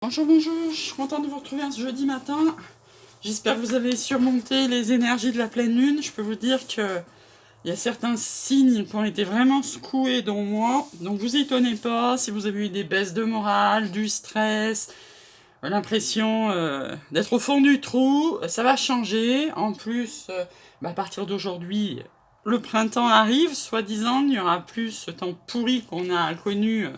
Bonjour, bonjour, je suis contente de vous retrouver un jeudi matin. J'espère que vous avez surmonté les énergies de la pleine lune. Je peux vous dire qu'il y a certains signes qui ont été vraiment secoués dans moi. Donc vous étonnez pas si vous avez eu des baisses de morale, du stress, l'impression d'être au fond du trou. Ça va changer. En plus, à partir d'aujourd'hui, le printemps arrive, soi-disant. Il n'y aura plus ce temps pourri qu'on a connu.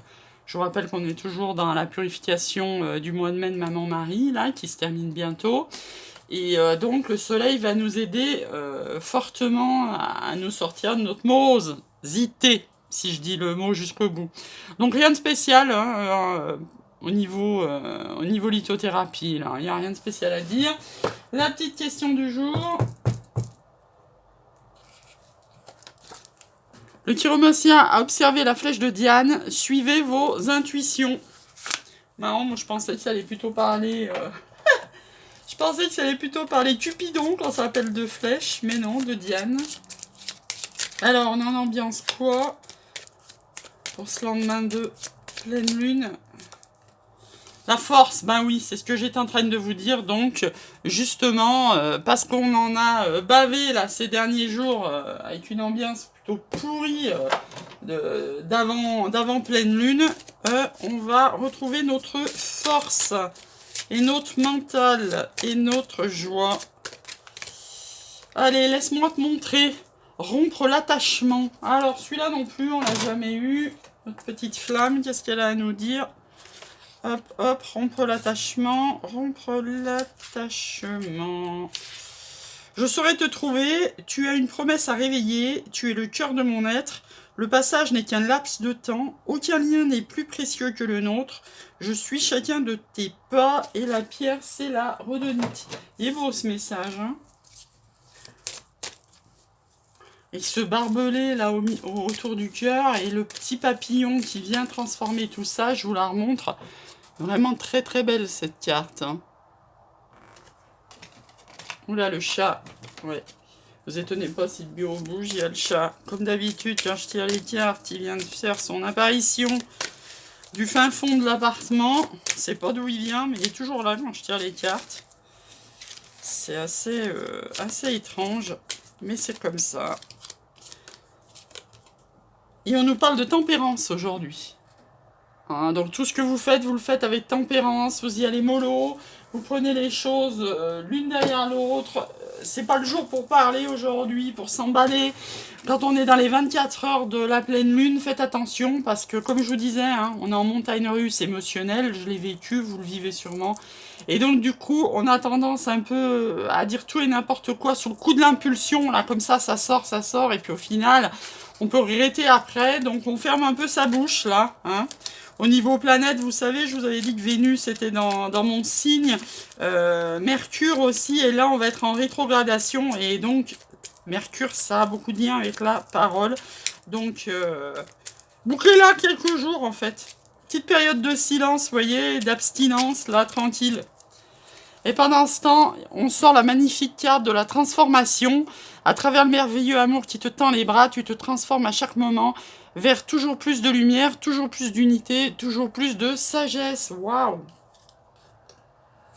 Je vous rappelle qu'on est toujours dans la purification du mois de mai de Maman-Marie, là, qui se termine bientôt. Et donc, le soleil va nous aider fortement à nous sortir de notre morosité, si je dis le mot jusqu'au bout. Donc, rien de spécial au niveau lithothérapie, là. Il n'y a rien de spécial à dire. La petite question du jour. Le chiromancien a observé la flèche de Diane. Suivez vos intuitions. Marrant, moi je pensais que ça allait plutôt parler... Je pensais que ça allait plutôt parler Cupidon quand ça s'appelle de flèches, mais non, de Diane. Alors, on est en ambiance quoi pour ce lendemain de pleine lune? La force, ben oui, c'est ce que j'étais en train de vous dire. Donc, justement, parce qu'on en a bavé là ces derniers jours avec une ambiance plutôt pourrie d'avant pleine lune, on va retrouver notre force et notre mental et notre joie. Allez, laisse-moi te montrer. Rompre l'attachement. Alors, celui-là non plus, on l'a jamais eu. Notre petite flamme, qu'est-ce qu'elle a à nous dire? Hop, hop, rompre l'attachement. Rompre l'attachement. Je saurais te trouver. Tu as une promesse à réveiller. Tu es le cœur de mon être. Le passage n'est qu'un laps de temps. Aucun lien n'est plus précieux que le nôtre. Je suis chacun de tes pas. Et la pierre, c'est la rhodonite. Il est beau ce message, hein? Et ce barbelé là autour du cœur et le petit papillon qui vient transformer tout ça, je vous la remontre. Vraiment très très belle cette carte, hein. Oula, le chat. Ouais. Vous étonnez pas si le bureau bouge, il y a le chat. Comme d'habitude, quand je tire les cartes, il vient de faire son apparition du fin fond de l'appartement. Je sais pas d'où il vient, mais il est toujours là quand je tire les cartes. C'est assez étrange, mais c'est comme ça. Et on nous parle de tempérance aujourd'hui. Hein, donc tout ce que vous le faites avec tempérance, vous y allez mollo, vous prenez les choses l'une derrière l'autre. C'est pas le jour pour parler aujourd'hui, pour s'emballer. Quand on est dans les 24 heures de la pleine lune, faites attention parce que comme je vous disais, hein, on est en montagne russe émotionnelle, je l'ai vécu, vous le vivez sûrement. Et donc du coup, on a tendance un peu à dire tout et n'importe quoi sur le coup de l'impulsion, là comme ça sort, et puis au final, on peut regretter après, donc on ferme un peu sa bouche là, hein. Au niveau planète, vous savez, je vous avais dit que Vénus était dans mon signe, Mercure aussi, et là on va être en rétrogradation, et donc Mercure, ça a beaucoup de lien avec la parole, donc bouclez-la quelques jours en fait. Petite période de silence, vous voyez, d'abstinence, là, tranquille. Et pendant ce temps, on sort la magnifique carte de la transformation. À travers le merveilleux amour qui te tend les bras, tu te transformes à chaque moment vers toujours plus de lumière, toujours plus d'unité, toujours plus de sagesse. Waouh!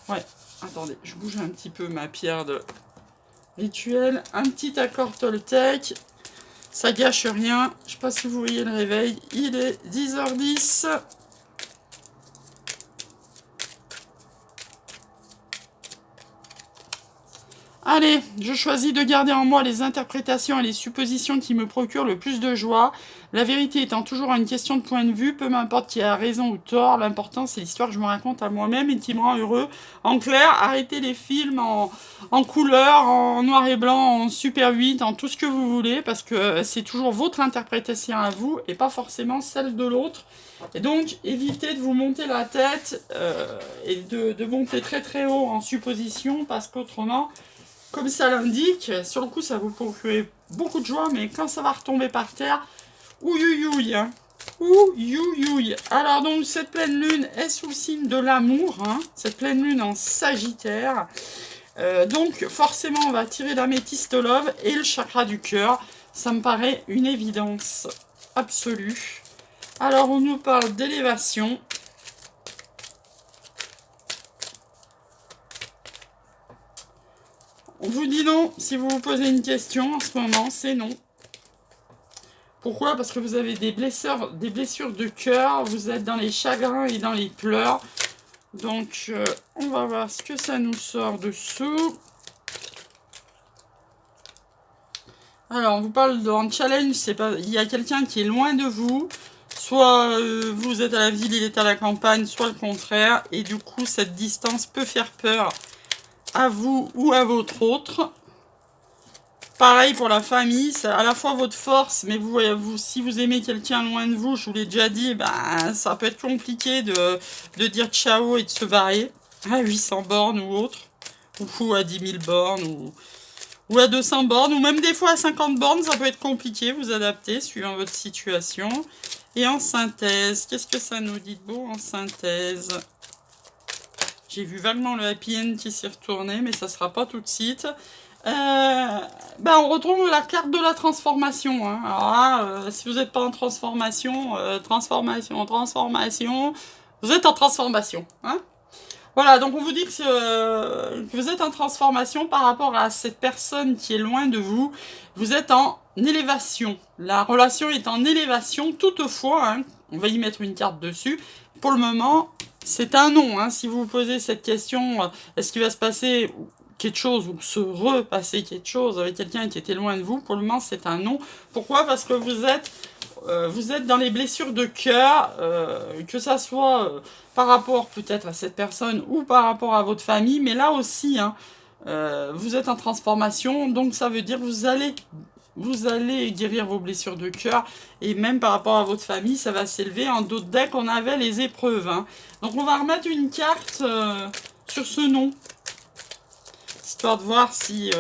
Ouais, attendez, je bouge un petit peu ma pierre de rituel. Un petit accord Toltec. Ça gâche rien. Je sais pas si vous voyez le réveil. Il est 10h10. Allez, je choisis de garder en moi les interprétations et les suppositions qui me procurent le plus de joie. La vérité étant toujours une question de point de vue, peu m'importe qui a raison ou tort, l'important c'est l'histoire que je me raconte à moi-même et qui me rend heureux. En clair, arrêtez les films en couleur, en noir et blanc, en super 8, en tout ce que vous voulez, parce que c'est toujours votre interprétation à vous et pas forcément celle de l'autre. Et donc, évitez de vous monter la tête et de monter très très haut en supposition, parce qu'autrement... Comme ça l'indique, sur le coup ça vous procurer beaucoup de joie, mais quand ça va retomber par terre, ouïouïouï, hein. Ouïouïouï. Alors donc cette pleine lune est sous le signe de l'amour, hein. Cette pleine lune en Sagittaire. Donc forcément on va tirer l'améthyste love et le chakra du cœur. Ça me paraît une évidence absolue. Alors on nous parle d'élévation. on vous dit non. Si vous vous posez une question en ce moment, c'est non. Pourquoi? Parce que vous avez des blessures de cœur, vous êtes dans les chagrins et dans les pleurs. Donc, on va voir ce que ça nous sort dessous. Alors, on vous parle d'un challenge, c'est pas, il y a quelqu'un qui est loin de vous. Soit vous êtes à la ville, il est à la campagne, soit le contraire. Et du coup, cette distance peut faire peur à vous ou à votre autre. Pareil pour la famille, c'est à la fois votre force, mais si vous aimez quelqu'un loin de vous, je vous l'ai déjà dit, ben, ça peut être compliqué de dire ciao et de se barrer à 800 bornes ou autre, ou à 10 000 bornes, ou à 200 bornes, ou même des fois à 50 bornes, ça peut être compliqué, vous adapter suivant votre situation. Et en synthèse, qu'est-ce que ça nous dit de beau en synthèse? J'ai vu vaguement le happy end qui s'est retourné, mais ça sera pas tout de suite. On retrouve la carte de la transformation. Hein. Alors là, si vous n'êtes pas en transformation, vous êtes en transformation. Hein. Voilà, donc on vous dit que vous êtes en transformation par rapport à cette personne qui est loin de vous. Vous êtes en élévation. La relation est en élévation, toutefois, hein, on va y mettre une carte dessus. Pour le moment, c'est un non. Hein. Si vous vous posez cette question, est-ce qu'il va se passer quelque chose ou se repasser quelque chose avec quelqu'un qui était loin de vous, pour le moment c'est un non. Pourquoi? Parce que vous êtes dans les blessures de cœur, que ça soit par rapport peut-être à cette personne ou par rapport à votre famille, mais là aussi, hein, vous êtes en transformation, donc ça veut dire que vous allez guérir vos blessures de cœur, et même par rapport à votre famille, ça va s'élever. En d'autres decks, on avait les épreuves. Hein. Donc on va remettre une carte sur ce nom. Histoire de voir si,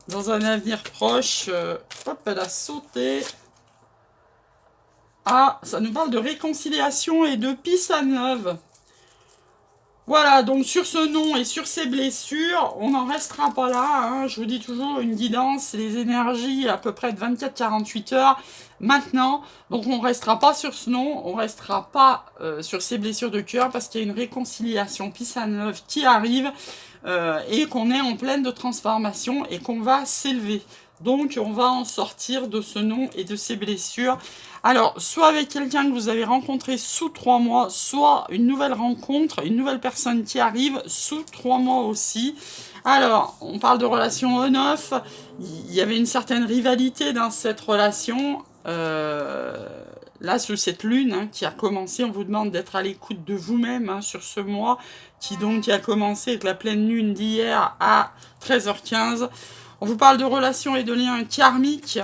dans un avenir proche, hop, elle a sauté. Ah, ça nous parle de réconciliation et de peace and love. Voilà, donc sur ce nom et sur ces blessures, on n'en restera pas là. Hein. Je vous dis toujours, une guidance, les énergies à peu près de 24-48 heures maintenant. Donc on ne restera pas sur ce nom, on ne restera pas sur ces blessures de cœur parce qu'il y a une réconciliation peace and love qui arrive et qu'on est en pleine de transformation et qu'on va s'élever. Donc on va en sortir de ce nom et de ces blessures. Alors, soit avec quelqu'un que vous avez rencontré sous 3 mois, soit une nouvelle rencontre, une nouvelle personne qui arrive sous 3 mois aussi. Alors, on parle de relation on-off. Il y avait une certaine rivalité dans cette relation. Là, sous cette lune hein, qui a commencé, on vous demande d'être à l'écoute de vous-même hein, sur ce mois qui a commencé avec la pleine lune d'hier à 13h15. On vous parle de relations et de liens karmiques.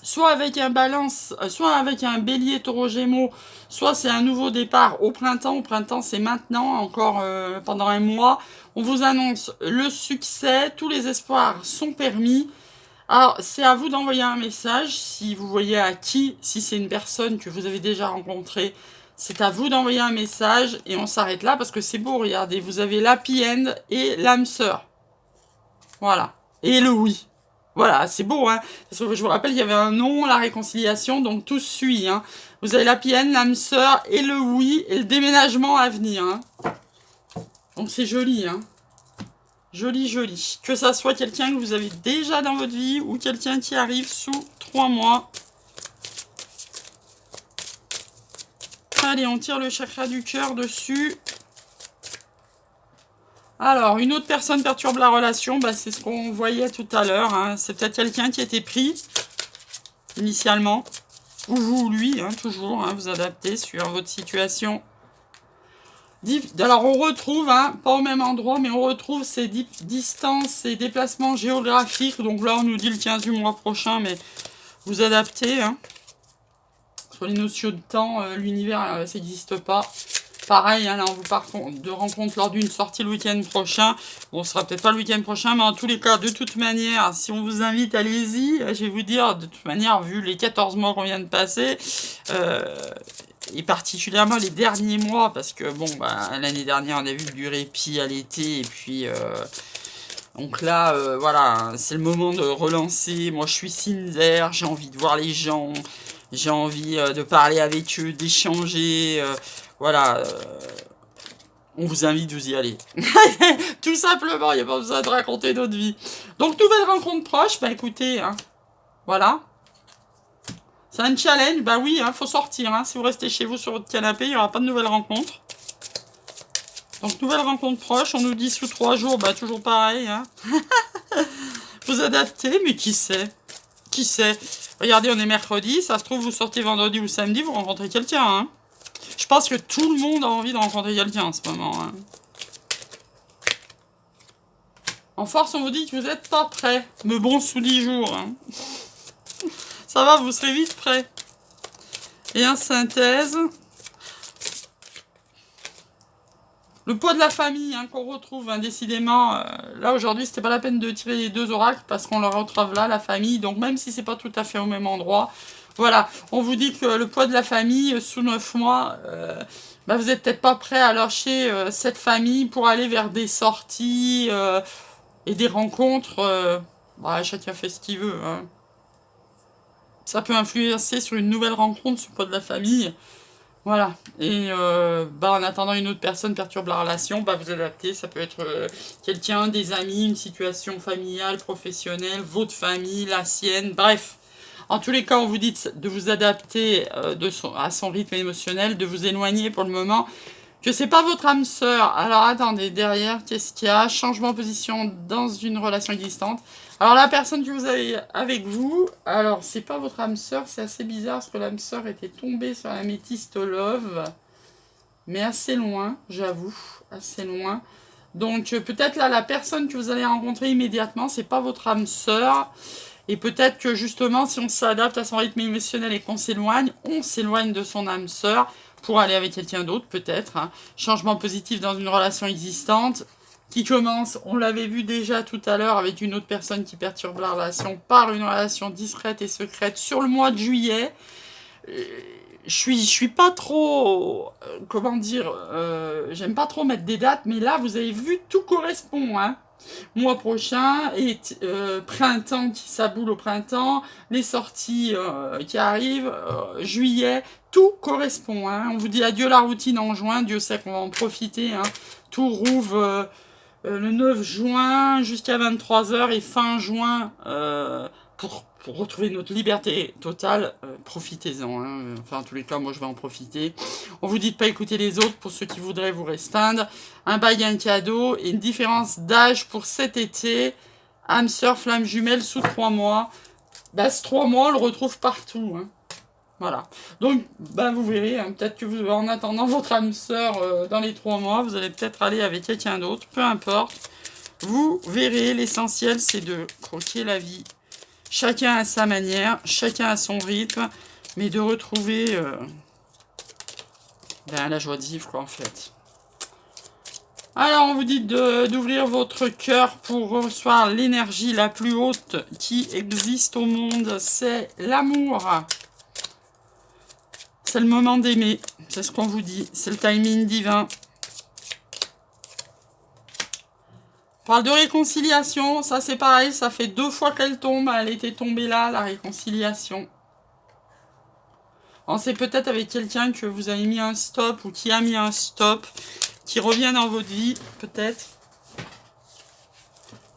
Soit avec un balance, soit avec un bélier taureau gémeaux, soit c'est un nouveau départ au printemps. Au printemps, c'est maintenant, encore pendant un mois. On vous annonce le succès, tous les espoirs sont permis. Alors, c'est à vous d'envoyer un message, si vous voyez à qui, si c'est une personne que vous avez déjà rencontrée, c'est à vous d'envoyer un message et on s'arrête là parce que c'est beau, regardez, vous avez l'happy end et l'âme sœur. Voilà, et le oui. Voilà, c'est beau, hein. Parce que je vous rappelle, il y avait un non, la réconciliation, donc tout suit, hein. Vous avez la PN, l'âme sœur, et le oui, et le déménagement à venir, hein. Donc c'est joli, hein. Joli, joli. Que ça soit quelqu'un que vous avez déjà dans votre vie, ou quelqu'un qui arrive sous 3 mois. Allez, on tire le chakra du cœur dessus. Alors, une autre personne perturbe la relation, bah, c'est ce qu'on voyait tout à l'heure. Hein. C'est peut-être quelqu'un qui a été pris, initialement. Ou vous ou lui, hein, toujours, hein, vous adaptez sur votre situation. Alors, on retrouve, hein, pas au même endroit, mais on retrouve ces distances et déplacements géographiques. Donc là, on nous dit le 15 du mois prochain, mais vous adaptez. Hein. Sur les notions de temps, l'univers, ça n'existe pas. Pareil, hein, là on vous parle de rencontre lors d'une sortie le week-end prochain. Bon, ce sera peut-être pas le week-end prochain, mais en tous les cas, de toute manière, si on vous invite, allez-y. Je vais vous dire, de toute manière, vu les 14 mois qu'on vient de passer, et particulièrement les derniers mois, parce que bon, bah, l'année dernière, on a vu du répit à l'été, et puis... donc là, voilà, c'est le moment de relancer. Moi, je suis Cinder, j'ai envie de voir les gens, j'ai envie de parler avec eux, d'échanger... voilà, on vous invite, vous y allez. Tout simplement, il n'y a pas besoin de raconter notre vie. Donc, nouvelle rencontre proche, bah écoutez, hein, voilà. C'est un challenge, bah oui, faut sortir. Hein. Si vous restez chez vous sur votre canapé, il n'y aura pas de nouvelle rencontre. Donc, nouvelle rencontre proche, on nous dit sous 3 jours, bah toujours pareil. Hein. Vous adaptez, mais qui sait? Qui sait? Regardez, on est mercredi, ça se trouve, vous sortez vendredi ou samedi, vous rencontrez quelqu'un. Hein. Je pense que tout le monde a envie de rencontrer quelqu'un en ce moment. Hein. En force, on vous dit que vous n'êtes pas prêt. Mais bon, sous 10 jours. Hein. Ça va, vous serez vite prêt. Et en synthèse, le poids de la famille hein, qu'on retrouve, hein, décidément. Là, aujourd'hui, c'était pas la peine de tirer les 2 oracles parce qu'on le retrouve là, la famille. Donc, même si c'est pas tout à fait au même endroit, voilà. On vous dit que le poids de la famille, sous 9 mois, bah, vous n'êtes peut-être pas prêt à lâcher cette famille pour aller vers des sorties et des rencontres. Bah, chacun fait ce qu'il veut. Hein. Ça peut influencer sur une nouvelle rencontre, ce poids de la famille. Voilà. Et bah, en attendant une autre personne perturbe la relation, bah, vous adaptez. Ça peut être quelqu'un, des amis, une situation familiale, professionnelle, votre famille, la sienne, bref. En tous les cas, on vous dit de vous adapter à son rythme émotionnel, de vous éloigner pour le moment. Que c'est pas votre âme sœur. Alors attendez, derrière, qu'est-ce qu'il y a? Changement de position dans une relation existante. Alors la personne que vous avez avec vous, alors c'est pas votre âme sœur, c'est assez bizarre parce que l'âme sœur était tombée sur la métiste love, mais assez loin, j'avoue, assez loin. Donc peut-être là la personne que vous allez rencontrer immédiatement, c'est pas votre âme sœur. Et peut-être que justement, si on s'adapte à son rythme émotionnel et qu'on s'éloigne, on s'éloigne de son âme sœur pour aller avec quelqu'un d'autre, peut-être. Hein. Changement positif dans une relation existante qui commence, on l'avait vu déjà tout à l'heure, avec une autre personne qui perturbe la relation par une relation discrète et secrète sur le mois de juillet. Je suis pas trop... comment dire j'aime pas trop mettre des dates, mais là, vous avez vu, tout correspond, hein. Mois prochain, et printemps qui s'aboule au printemps, les sorties qui arrivent, juillet, tout correspond. Hein. On vous dit adieu la routine en juin, Dieu sait qu'on va en profiter. Hein. Tout rouvre le 9 juin jusqu'à 23h et fin juin pour retrouver notre liberté totale. Profitez-en. Hein. Enfin, en tous les cas, moi je vais en profiter. On vous dit de pas écouter les autres pour ceux qui voudraient vous restreindre. Un bail, un cadeau et une différence d'âge pour cet été. Âme sœur, flamme jumelle sous 3 mois. Bah, ce 3 mois, on le retrouve partout. Hein. Voilà. Donc, bah, vous verrez, hein, peut-être que vous, en attendant votre âme sœur dans les 3 mois, vous allez peut-être aller avec quelqu'un d'autre, peu importe. Vous verrez, l'essentiel, c'est de croquer la vie. Chacun à sa manière, chacun à son rythme, mais de retrouver la joie de vivre, quoi, en fait. Alors, on vous dit d'ouvrir votre cœur pour recevoir l'énergie la plus haute qui existe au monde. C'est l'amour. C'est le moment d'aimer. C'est ce qu'on vous dit. C'est le timing divin. On parle de réconciliation. Ça, c'est pareil. Ça fait 2 fois qu'elle tombe. Elle était tombée là, la réconciliation. C'est peut-être avec quelqu'un que vous avez mis un stop ou qui a mis un stop, qui revient dans votre vie, peut-être.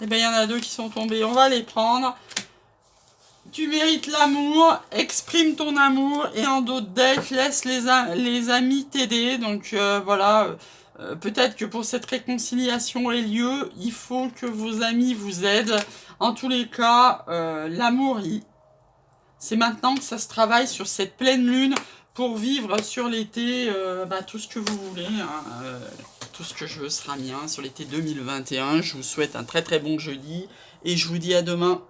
Eh bien, il y en a 2 qui sont tombés. On va les prendre. Tu mérites l'amour, exprime ton amour et en d'autres decks, laisse les amis t'aider. Donc voilà, peut-être que pour cette réconciliation ait lieu, il faut que vos amis vous aident. En tous les cas, l'amour, c'est maintenant que ça se travaille sur cette pleine lune pour vivre sur l'été tout ce que vous voulez. Hein, tout ce que je veux sera mien sur l'été 2021. Je vous souhaite un très très bon jeudi et je vous dis à demain.